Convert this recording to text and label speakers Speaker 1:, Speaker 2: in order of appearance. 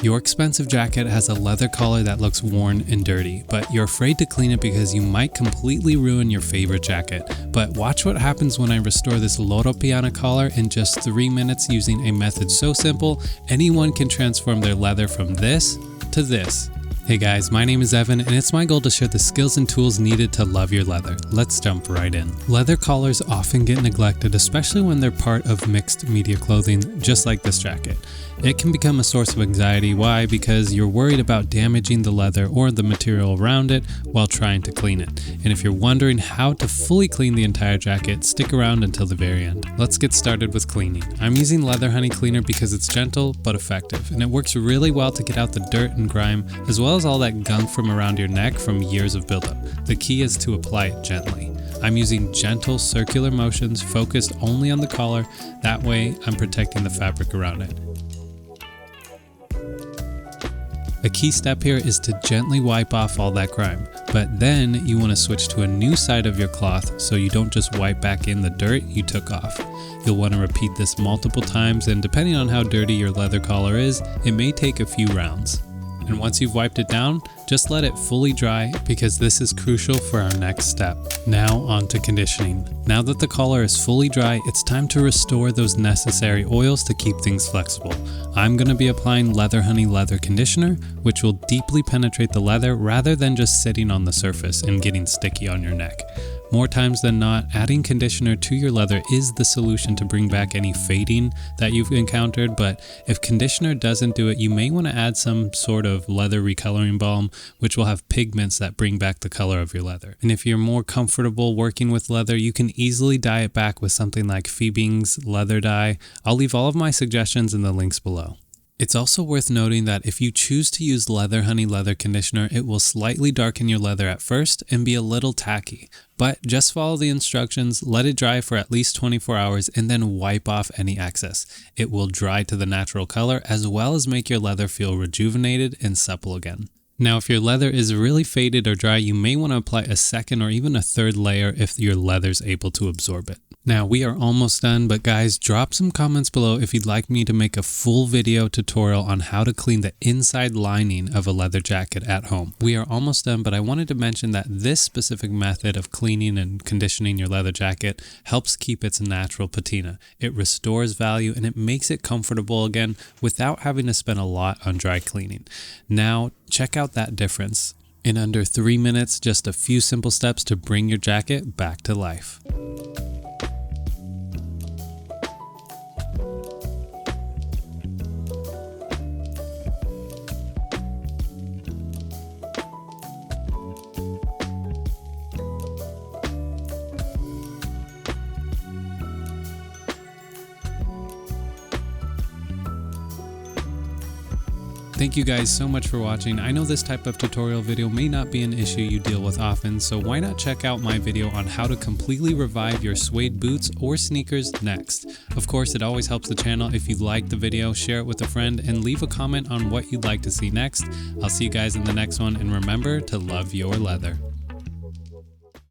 Speaker 1: Your expensive jacket has a leather collar that looks worn and dirty, but you're afraid to clean it because you might completely ruin your favorite jacket. But watch what happens when I restore this Loro Piana collar in just 3 minutes using a method so simple, anyone can transform their leather from this to this. Hey guys, my name is Evan and it's my goal to share the skills and tools needed to love your leather. Let's jump right in. Leather collars often get neglected, especially when they're part of mixed media clothing, just like this jacket. It can become a source of anxiety. Why? Because you're worried about damaging the leather or the material around it while trying to clean it. And if you're wondering how to fully clean the entire jacket, stick around until the very end. Let's get started with cleaning. I'm using Leather Honey Cleaner because it's gentle but effective, and it works really well to get out the dirt and grime, as well as all that gunk from around your neck from years of buildup. The key is to apply it gently. I'm using gentle circular motions focused only on the collar. That way I'm protecting the fabric around it. A key step here is to gently wipe off all that grime, but then you want to switch to a new side of your cloth so you don't just wipe back in the dirt you took off. You'll want to repeat this multiple times, and depending on how dirty your leather collar is, it may take a few rounds. And once you've wiped it down, just let it fully dry because this is crucial for our next step. Now on to conditioning. Now that the collar is fully dry, it's time to restore those necessary oils to keep things flexible. I'm going to be applying Leather Honey Leather Conditioner, which will deeply penetrate the leather rather than just sitting on the surface and getting sticky on your neck. More times than not, adding conditioner to your leather is the solution to bring back any fading that you've encountered, but if conditioner doesn't do it, you may want to add some sort of leather recoloring balm, which will have pigments that bring back the color of your leather. And if you're more comfortable working with leather, you can easily dye it back with something like Fiebing's leather dye. I'll leave all of my suggestions in the links below. It's also worth noting that if you choose to use Leather Honey Leather Conditioner, it will slightly darken your leather at first and be a little tacky. But just follow the instructions, let it dry for at least 24 hours, and then wipe off any excess. It will dry to the natural color as well as make your leather feel rejuvenated and supple again. Now, if your leather is really faded or dry, you may want to apply a second or even a third layer if your leather's able to absorb it. Now, we are almost done, but guys, drop some comments below if you'd like me to make a full video tutorial on how to clean the inside lining of a leather jacket at home. We are almost done, but I wanted to mention that this specific method of cleaning and conditioning your leather jacket helps keep its natural patina. It restores value and it makes it comfortable again without having to spend a lot on dry cleaning. Now, check out that difference. In under 3 minutes, just a few simple steps to bring your jacket back to life. Thank you guys so much for watching. I know this type of tutorial video may not be an issue you deal with often, so why not check out my video on how to completely revive your suede boots or sneakers next. Of course, it always helps the channel if you like the video, share it with a friend, and leave a comment on what you'd like to see next. I'll see you guys in the next one, and remember to love your leather.